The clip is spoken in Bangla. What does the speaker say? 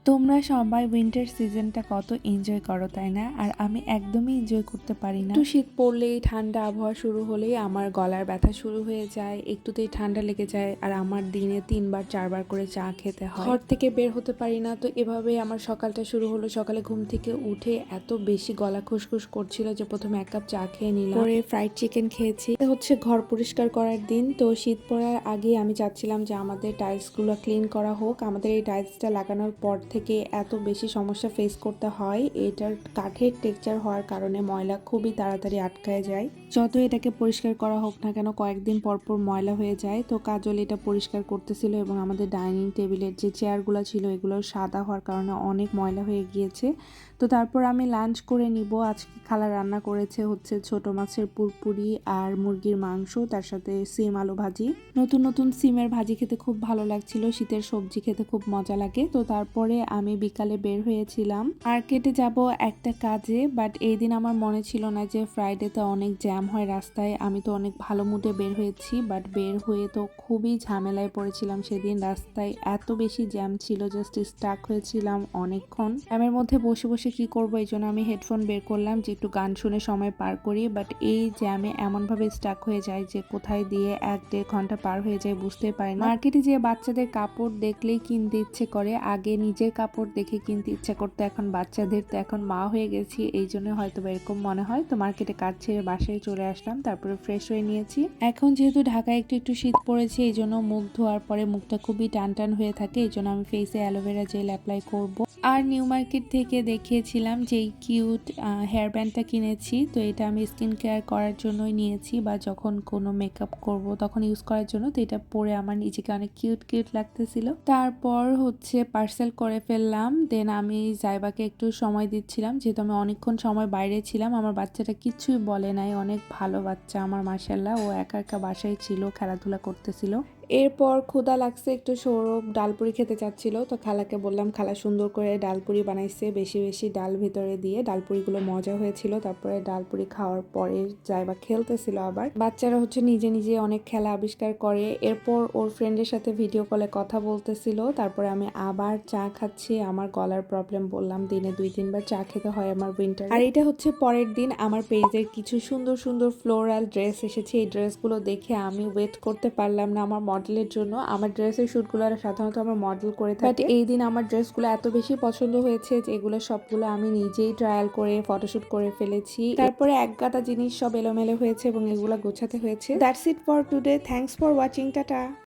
তোমরা সবাই উইন্টার সিজনটা কত এনজয় করো তাই না? আর আমি একদমই এনজয় করতে পারি না। একটু শীত পড়লেই, ঠান্ডা আবহাওয়া শুরু হলেই আমার গলার ব্যথা শুরু হয়ে যায়, একটুতেই ঠান্ডা লেগে যায়, আর আমার দিনে 3 বার 4 বার করে চা খেতে হয়। ঘর থেকে বের হতে পারি না। তো এভাবেই আমার সকালটা শুরু হলো। সকালে ঘুম থেকে উঠে এত বেশি গলা খুসখুস করছিল যে প্রথমে 1 কাপ চা খেয়ে নিলাম, পরে ফ্রাইড চিকেন খেয়েছি। এটা হচ্ছে ঘর পরিষ্কার করার দিন। তো শীত পড়ার আগে আমি চাচ্ছিলাম যে আমাদের টাইলসগুলো ক্লিন করা হোক। আমাদের এই টাইলসটা লাগানোর পর থেকে এত বেশি সমস্যা ফেস করতে হয়। এটার কাঠের টেক্সচার হওয়ার কারণে ময়লা খুবই তাড়াতাড়ি আটকায় যায়। যত এটাকে পরিষ্কার করা হোক না কেন, কয়েকদিন পর পর ময়লা হয়ে যায়। তো কাজল এটা পরিষ্কার করতেছিল এবং আমাদের ডাইনিং টেবিলের যে চেয়ারগুলো ছিল এগুলো সাদা হওয়ার কারণে অনেক ময়লা হয়ে গিয়েছে। তো তারপর আমি লাঞ্চ করে নিব। আজকে খালা রান্না করেছে হচ্ছে ছোট মাছের পুরপুরি আর মুরগির মাংস, তার সাথে সিম আলু ভাজি। নতুন নতুন সিমের ভাজি খেতে খুব ভালো লাগছিল, শীতের সবজি খেতে খুব মজা লাগে। তো তারপরে আমি বিকালে বের হয়েছিলাম মার্কেটে যাব একটা কাজে, বাট এই দিন আমার মনে ছিল না যে ফ্রাইডেতে অনেক জ্যাম হয় রাস্তায়। আমি তো অনেক ভালো মুডে বের হয়েছি, বাট বের হয়ে তো খুবই ঝামেলায় পড়েছিলাম সেদিন। রাস্তায় এত বেশি জ্যাম ছিল, জাস্ট স্টাক হয়েছিলাম অনেকক্ষণ। জ্যামের মধ্যে বসে বসে কি করবো, এই জন্য আমি হেডফোন বের করলাম যে একটু গান শুনে সময় পার করি। বাট এই জ্যামে এমনভাবে স্টাক হয়ে যায় যে কোথায় দিয়ে 1-1.5 ঘন্টা পার হয়ে যায় বুঝতে পারি না। মার্কেটে যে বাচ্চাদের কাপড় দেখলেই কিনতে ইচ্ছে করে, আগে নিজের কাপড় দেখে কিনতে ইচ্ছা করতো, এখন বাচ্চাদের। তো এখন মা হয়ে গেছি, এই জন্য হয়তো এরকম মনে হয়। তো মার্কেটে কাজ ছেড়ে বাসায় চলে আসলাম, তারপরে ফ্রেশ হয়ে নিয়েছি। এখন যেহেতু ঢাকায় একটু একটু শীত পড়েছে, এই জন্য মুখ ধোয়ার পরে মুখটা খুবই টান টান হয়ে থাকে, এই জন্য আমি ফেসে অ্যালোভেরা জেল অ্যাপ্লাই করব। আর নিউ মার্কেট থেকে দেখিয়েছিলাম যে এই কিউট হেয়ার ব্যান্ডটা কিনেছি। তো এটা আমি স্কিন কেয়ার করার জন্যই নিয়েছি, বা যখন কোনো মেকআপ করব তখন ইউজ করার জন্য। তো এটা পরে আমার নিজেকে অনেক কিউট কিউট লাগতেছিল। তারপর হচ্ছে পার্সেল করে ফেললাম। দেন আমি জাইবাকে একটু সময় দিচ্ছিলাম, যেহেতু আমি অনেকক্ষণ সময় বাইরে ছিলাম। আমার বাচ্চাটা কিছুই বলে নাই, অনেক ভালো বাচ্চা আমার, মাশাআল্লাহ। ও একা একা বাসায় ছিল, খেলাধুলা করতেছিল। এরপর ক্ষুধা লাগছে, একটু সৌরভ ডালপুরি খেতে চাচ্ছিল। তো খালাকে বললাম, খালা সুন্দর করে ডালপুরি বানাইছে, বেশি বেশি ডাল ভিতরে দিয়ে। ডালপুরিগুলো মজা হয়েছিল। তারপরে ডালপুরি খাওয়ার পরে জাইবা খেলতেছিল। আবার বাচ্চারা হচ্ছে নিজে নিজে অনেক খেলা আবিষ্কার করে। এরপর ওর ফ্রেন্ডের সাথে ভিডিও কলে কথা বলতেছিল। তারপরে আমি আবার চা খাচ্ছি। আমার গলার প্রবলেম বললাম, দিনে 2-3 বার চা খেতে হয় আমার উইন্টার। আর এটা হচ্ছে পরের দিন আমার পেজের কিছু সুন্দর সুন্দর ফ্লোরাল ড্রেস এসেছে। এই ড্রেসগুলো দেখে আমি ওয়েট করতে পারলাম না আমার মডেলের জন্য। আমার ড্রেসের শ্যুটগুলো সাধারণত আমার মডেল করে থাকে, বাট এই দিন আমার ড্রেসগুলো এত বেশি পছন্দ হয়েছে যে এগুলো সবগুলো আমি নিজেই ট্রায়াল করে ফটোশুট করে ফেলেছি। তারপরে এক গাদা জিনিস সব এলোমেলো হয়েছে এবং এগুলো গোছাতে হয়েছে। That's it for today. Thanks for watching. Tata.